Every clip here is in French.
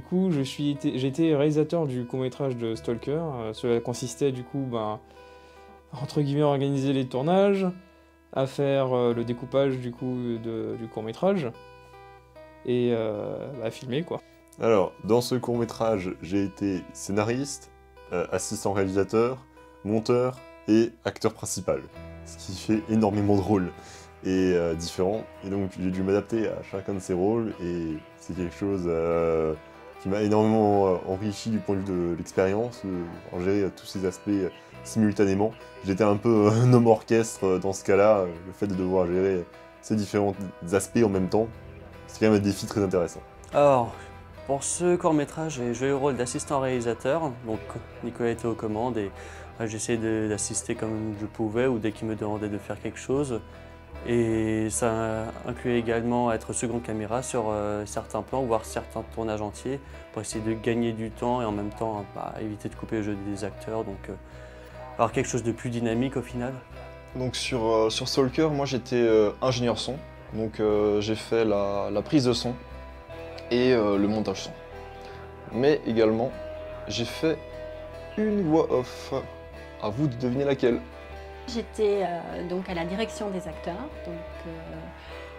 coup, j'ai été réalisateur du court-métrage de Stalker. Cela consistait du coup, entre guillemets, à organiser les tournages, à faire le découpage du coup du court-métrage et à filmer quoi. Alors, dans ce court-métrage, j'ai été scénariste, assistant réalisateur, monteur et acteur principal. Ce qui fait énormément de rôles et différents. Et donc j'ai dû m'adapter à chacun de ces rôles et c'est quelque chose qui m'a énormément enrichi du point de vue de l'expérience, en gérer tous ces aspects simultanément. J'étais un peu un homme orchestre dans ce cas-là, le fait de devoir gérer ces différents aspects en même temps, c'est quand même un défi très intéressant. Alors, pour ce court-métrage, j'ai joué le rôle d'assistant réalisateur, donc Nicolas était aux commandes et j'essayais d'assister comme je pouvais ou dès qu'il me demandait de faire quelque chose. Et ça incluait également être second caméra sur certains plans, voire certains tournages entiers, pour essayer de gagner du temps et en même temps éviter de couper le jeu des acteurs, donc avoir quelque chose de plus dynamique au final. Donc sur Stalker, moi j'étais ingénieur son, donc j'ai fait la prise de son et le montage son. Mais également, j'ai fait une voix off. À vous de deviner laquelle. J'étais donc à la direction des acteurs, donc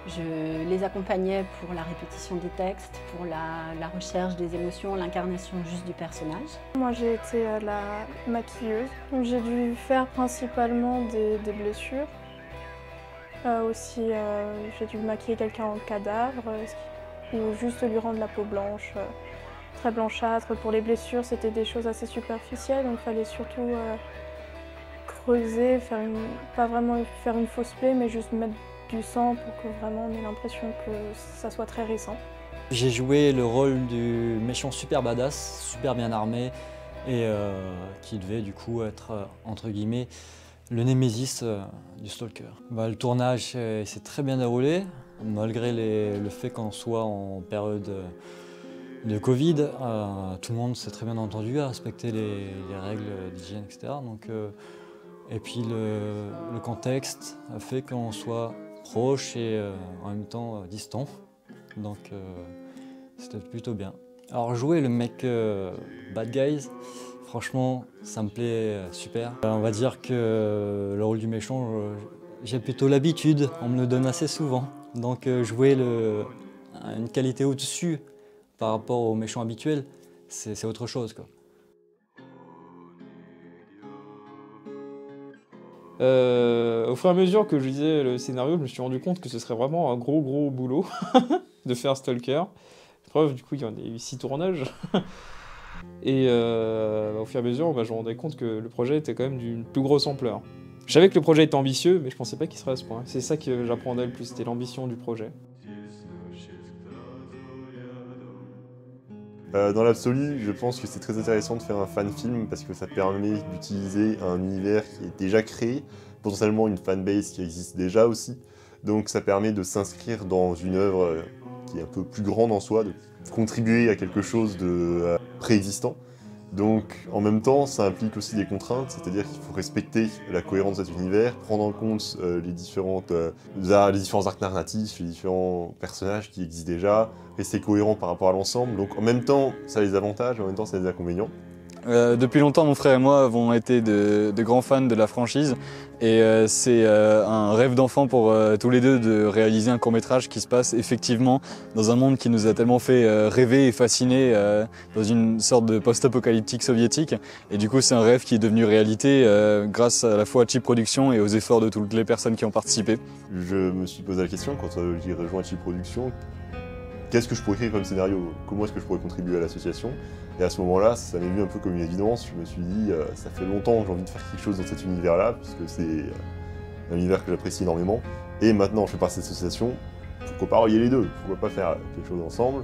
je les accompagnais pour la répétition des textes, pour la recherche des émotions, l'incarnation juste du personnage. Moi j'ai été la maquilleuse, donc j'ai dû faire principalement des blessures. Aussi j'ai dû maquiller quelqu'un en cadavre ou juste lui rendre la peau blanche, très blanchâtre. Pour les blessures c'était des choses assez superficielles, donc il fallait surtout creuser, pas vraiment faire une fausse plaie, mais juste mettre du sang pour que vraiment on ait l'impression que ça soit très récent. J'ai joué le rôle du méchant super badass, super bien armé et qui devait du coup être entre guillemets le némésis du Stalker. Le tournage s'est très bien déroulé, malgré le fait qu'on soit en période de Covid. Tout le monde s'est très bien entendu à respecter les règles d'hygiène, etc. Et puis le contexte a fait qu'on soit proche et en même temps distant, donc c'était plutôt bien. Alors jouer le mec bad guys, franchement ça me plaît super. On va dire que le rôle du méchant, j'ai plutôt l'habitude, on me le donne assez souvent. Donc jouer une qualité au-dessus par rapport au méchant habituel, c'est autre chose quoi. Au fur et à mesure que je lisais le scénario, je me suis rendu compte que ce serait vraiment un gros boulot de faire Stalker. Preuve, du coup, il y en a eu 6 tournages. Et au fur et à mesure, je me rendais compte que le projet était quand même d'une plus grosse ampleur. Je savais que le projet était ambitieux, mais je pensais pas qu'il serait à ce point. C'est ça que j'apprenais le plus, c'était l'ambition du projet. Dans l'absolu, je pense que c'est très intéressant de faire un fan-film parce que ça permet d'utiliser un univers qui est déjà créé, potentiellement une fanbase qui existe déjà aussi. Donc ça permet de s'inscrire dans une œuvre qui est un peu plus grande en soi, de contribuer à quelque chose de préexistant. Donc en même temps, ça implique aussi des contraintes, c'est-à-dire qu'il faut respecter la cohérence de cet univers, prendre en compte les différents arcs narratifs, les différents personnages qui existent déjà, rester cohérent par rapport à l'ensemble. Donc en même temps, ça a des avantages, en même temps, ça a des inconvénients. Depuis longtemps, mon frère et moi avons été de grands fans de la franchise et c'est un rêve d'enfant pour tous les deux de réaliser un court-métrage qui se passe effectivement dans un monde qui nous a tellement fait rêver et fasciner dans une sorte de post-apocalyptique soviétique. Et du coup, c'est un rêve qui est devenu réalité grâce à la fois à Cheap Productions et aux efforts de toutes les personnes qui ont participé. Je me suis posé la question quand j'ai rejoint Cheap Productions, qu'est-ce que je pourrais écrire comme scénario? Comment est-ce que je pourrais contribuer à l'association? Et à ce moment-là, ça m'est vu un peu comme une évidence. Je me suis dit, ça fait longtemps que j'ai envie de faire quelque chose dans cet univers-là, puisque c'est un univers que j'apprécie énormément. Et maintenant, je fais partie de cette association. Pourquoi pas relier les deux? Pourquoi pas faire quelque chose ensemble?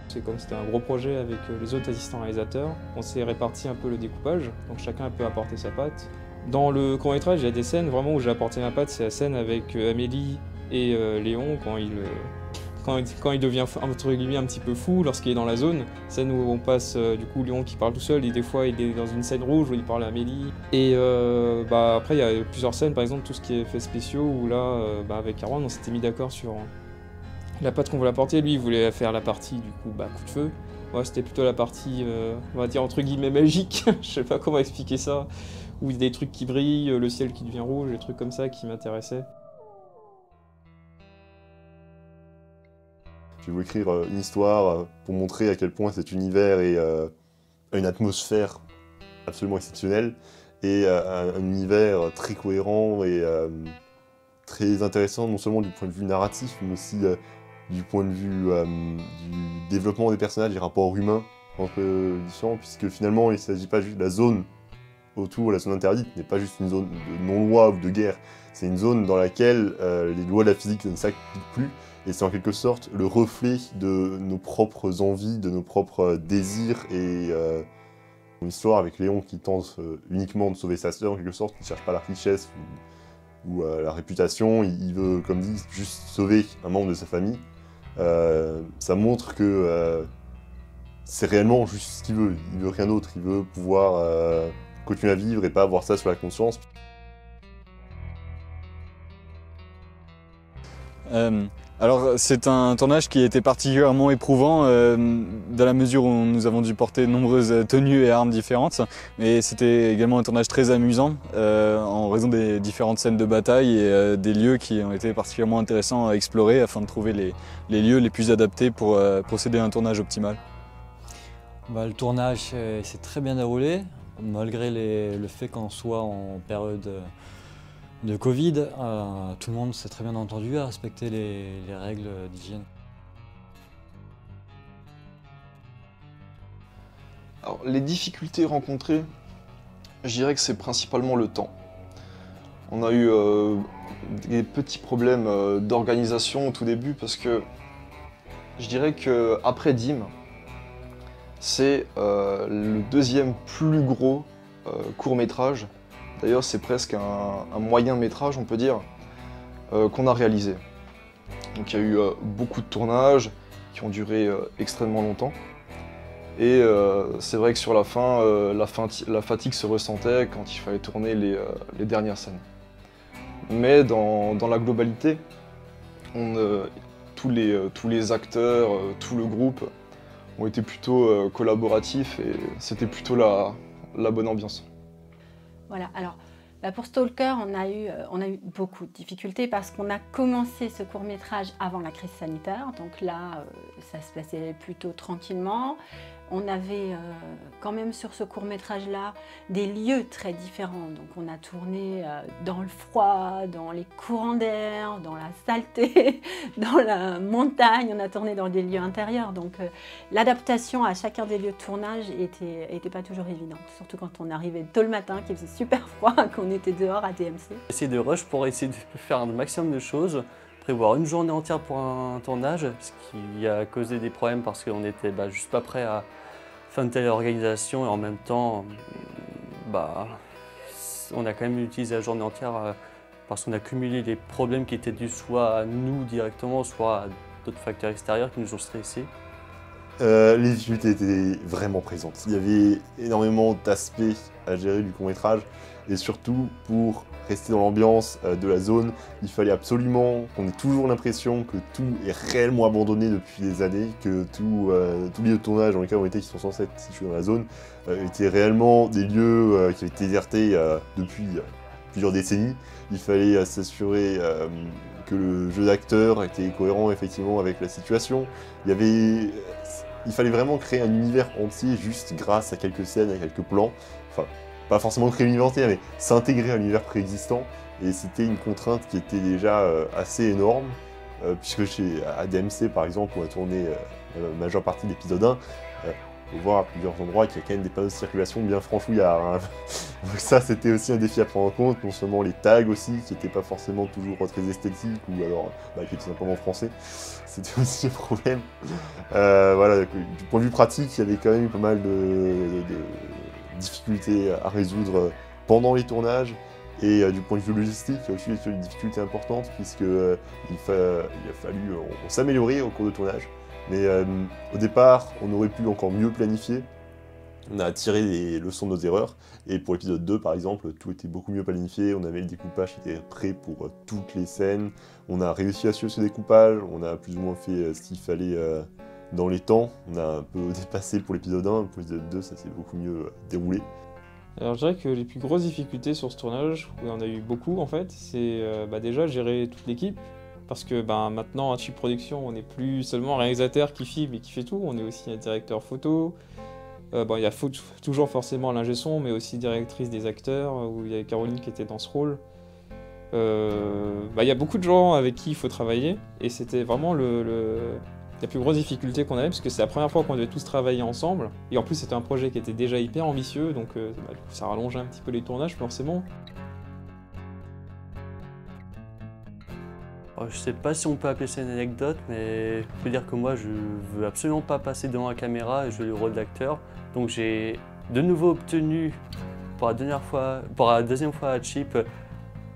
C'est comme c'était un gros projet avec les autres assistants réalisateurs. On s'est réparti un peu le découpage, donc chacun peut apporter sa patte. Dans le court-métrage, il y a des scènes vraiment où j'ai apporté ma patte. C'est la scène avec Amélie et Léon quand il devient entre guillemets un petit peu fou lorsqu'il est dans la zone. Scène où on passe du coup Léon qui parle tout seul et des fois il est dans une scène rouge où il parle à Amélie. Et après il y a plusieurs scènes, par exemple tout ce qui est effets spéciaux où là avec Erwan on s'était mis d'accord sur la patte qu'on voulait apporter. Lui, il voulait faire la partie, du coup, coup de feu. Moi, c'était plutôt la partie, on va dire, entre guillemets, magique. Je sais pas comment expliquer ça. Où il y a des trucs qui brillent, le ciel qui devient rouge, des trucs comme ça qui m'intéressaient. Je vais vous écrire une histoire pour montrer à quel point cet univers a une atmosphère absolument exceptionnelle et un univers très cohérent et très intéressant, non seulement du point de vue narratif, mais aussi du point de vue du développement des personnages et rapports humains entre différents, puisque finalement il ne s'agit pas juste de la zone autour, la zone interdite n'est pas juste une zone de non-loi ou de guerre, c'est une zone dans laquelle les lois de la physique ne s'appliquent plus, et c'est en quelque sorte le reflet de nos propres envies, de nos propres désirs, et une histoire avec Léon qui tente uniquement de sauver sa sœur, en quelque sorte, qui ne cherche pas la richesse ou la réputation, il veut, comme dit, juste sauver un membre de sa famille. Ça montre que c'est réellement juste ce qu'il veut rien d'autre, il veut pouvoir continuer à vivre et pas avoir ça sur la conscience. Alors c'est un tournage qui a été particulièrement éprouvant dans la mesure où nous avons dû porter de nombreuses tenues et armes différentes, mais c'était également un tournage très amusant en raison des différentes scènes de bataille et des lieux qui ont été particulièrement intéressants à explorer afin de trouver les lieux les plus adaptés pour procéder à un tournage optimal. Le tournage s'est très bien déroulé, malgré le fait qu'on soit en période de Covid, tout le monde s'est très bien entendu à respecter les règles d'hygiène. Alors, les difficultés rencontrées, je dirais que c'est principalement le temps. On a eu des petits problèmes d'organisation au tout début parce que je dirais qu'après Dîmes, c'est le deuxième plus gros court-métrage. D'ailleurs, c'est presque un moyen métrage, on peut dire, qu'on a réalisé. Donc il y a eu beaucoup de tournages qui ont duré extrêmement longtemps. Et c'est vrai que sur la fin, la fatigue se ressentait quand il fallait tourner les dernières scènes. Mais dans la globalité, tous les acteurs, tout le groupe ont été plutôt collaboratifs et c'était plutôt la bonne ambiance. Voilà, alors pour Stalker, on a eu beaucoup de difficultés parce qu'on a commencé ce court-métrage avant la crise sanitaire, donc là, ça se passait plutôt tranquillement. On avait quand même sur ce court-métrage-là des lieux très différents, donc on a tourné dans le froid, dans les courants d'air, dans la saleté, dans la montagne, on a tourné dans des lieux intérieurs, donc l'adaptation à chacun des lieux de tournage était pas toujours évidente, surtout quand on arrivait tôt le matin, qu'il faisait super froid, qu'on était dehors à DMC. Essayer de rush pour essayer de faire un maximum de choses, prévoir une journée entière pour un tournage, ce qui a causé des problèmes parce qu'on était juste pas prêt à faire une telle organisation et en même temps, on a quand même utilisé la journée entière parce qu'on a cumulé les problèmes qui étaient dus soit à nous directement, soit à d'autres facteurs extérieurs qui nous ont stressés. Les difficultés étaient vraiment présentes. Il y avait énormément d'aspects à gérer du court-métrage et surtout pour rester dans l'ambiance de la zone, il fallait absolument qu'on ait toujours l'impression que tout est réellement abandonné depuis des années, que tous les lieux de tournage dans lesquels on était, qui sont censés être situés dans la zone, étaient réellement des lieux qui avaient été désertés depuis plusieurs décennies. Il fallait s'assurer que le jeu d'acteur était cohérent effectivement avec la situation. Il fallait vraiment créer un univers entier juste grâce à quelques scènes, à quelques plans. Enfin, pas forcément créer l'univers entier, mais s'intégrer à l'univers préexistant. Et c'était une contrainte qui était déjà assez énorme, puisque à DMC par exemple, on a tourné la majeure partie de l'épisode 1. On peut voir à plusieurs endroits qu'il y a quand même des panneaux de circulation bien franchouillards. Hein. Donc ça, c'était aussi un défi à prendre en compte, non seulement les tags aussi, qui n'étaient pas forcément toujours très esthétiques, ou alors qui étaient simplement français. C'était aussi un problème. Voilà, du point de vue pratique, il y avait quand même eu pas mal de difficultés à résoudre pendant les tournages. Et du point de vue logistique, il y a aussi une difficulté importante, puisqu'il a fallu s'améliorer au cours de tournage. Mais au départ, on aurait pu encore mieux planifier. On a tiré les leçons de nos erreurs. Et pour l'épisode 2, par exemple, tout était beaucoup mieux planifié. On avait le découpage qui était prêt pour toutes les scènes. On a réussi à suivre ce découpage. On a plus ou moins fait ce qu'il fallait dans les temps. On a un peu dépassé pour l'épisode 1. Pour l'épisode 2, ça s'est beaucoup mieux déroulé. Alors je dirais que les plus grosses difficultés sur ce tournage, où il y en a eu beaucoup en fait, c'est déjà gérer toute l'équipe. Parce que maintenant à Chip Production, on n'est plus seulement un réalisateur qui filme et qui fait tout, on est aussi un directeur photo. Il y a toujours forcément l'ingé son, mais aussi directrice des acteurs, où il y a Caroline qui était dans ce rôle. Il y a beaucoup de gens avec qui il faut travailler, et c'était vraiment la plus grosse difficulté qu'on avait, parce que c'est la première fois qu'on devait tous travailler ensemble. Et en plus, c'était un projet qui était déjà hyper ambitieux, donc du coup, ça rallongeait un petit peu les tournages forcément. Je sais pas si on peut appeler ça une anecdote, mais je peux dire que moi je veux absolument pas passer devant la caméra et jouer le rôle d'acteur. Donc j'ai de nouveau obtenu pour la deuxième fois à Chip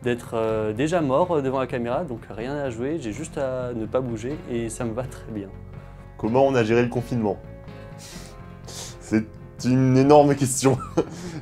d'être déjà mort devant la caméra, donc rien à jouer, j'ai juste à ne pas bouger et ça me va très bien. Comment on a géré le confinement? C'est une énorme question,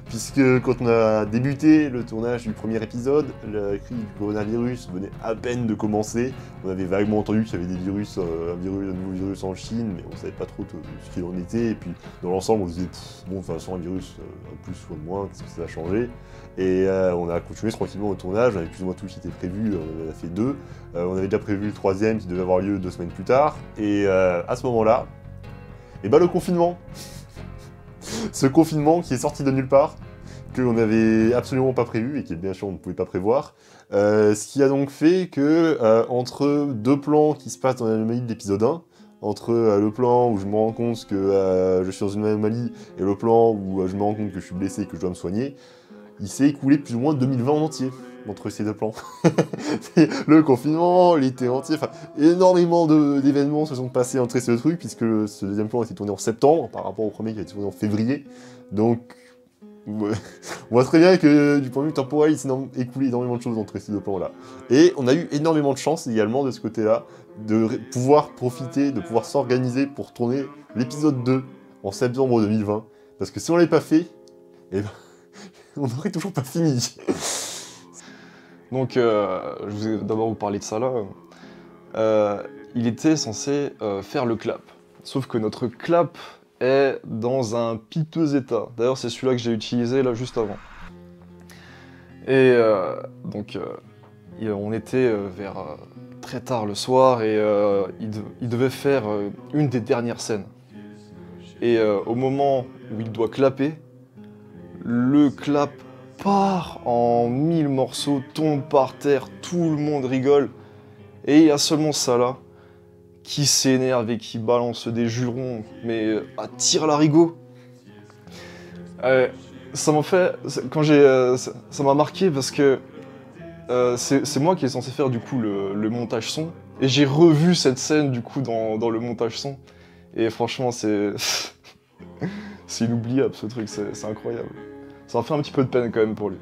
puisque quand on a débuté le tournage du premier épisode, la crise du coronavirus venait à peine de commencer. On avait vaguement entendu qu'il y avait des virus, un nouveau virus en Chine, mais on savait pas trop ce qu'il en était. Et puis dans l'ensemble, on se disait, bon, de toute façon, un virus, un plus ou un moins, qu'est-ce que ça va changer? Et on a continué tranquillement au tournage, on avait plus ou moins tout qui était prévu, on en a fait 2. On avait déjà prévu le 3e qui devait avoir lieu 2 semaines plus tard. Et à ce moment-là, le confinement. Ce confinement qui est sorti de nulle part, qu'on n'avait absolument pas prévu et qui bien sûr on ne pouvait pas prévoir. Ce qui a donc fait que entre 2 plans qui se passent dans l'anomalie de l'épisode 1, entre le plan où je me rends compte que je suis dans une anomalie et le plan où je me rends compte que je suis blessé et que je dois me soigner, il s'est écoulé plus ou moins 2020 en entier entre ces 2 plans. Le confinement, l'été entier, enfin énormément d'événements se sont passés entre ces 2 trucs, puisque ce deuxième plan a été tourné en septembre par rapport au premier qui a été tourné en février. Donc on voit très bien que du point de vue temporel, il s'est écoulé énormément de choses entre ces 2 plans-là. Et on a eu énormément de chance également de ce côté-là, de pouvoir profiter, de pouvoir s'organiser pour tourner l'épisode 2 en septembre 2020. Parce que si on l'avait pas fait, on n'aurait toujours pas fini. Donc, je vais d'abord vous parler de ça là. Il était censé faire le clap. Sauf que notre clap est dans un piteux état. D'ailleurs, c'est celui-là que j'ai utilisé là juste avant. Et on était vers très tard le soir et il devait faire une des dernières scènes. Et au moment où il doit clapper, le clap part en 1000 morceaux, tombe par terre, tout le monde rigole. Et il y a seulement ça là, qui s'énerve et qui balance des jurons, mais à tire-larigot. Ça m'a fait... ça m'a marqué parce que c'est moi qui est censé faire du coup le montage son. Et j'ai revu cette scène du coup dans le montage son. Et franchement, c'est inoubliable ce truc, c'est incroyable. Ça m'a fait un petit peu de peine quand même pour lui.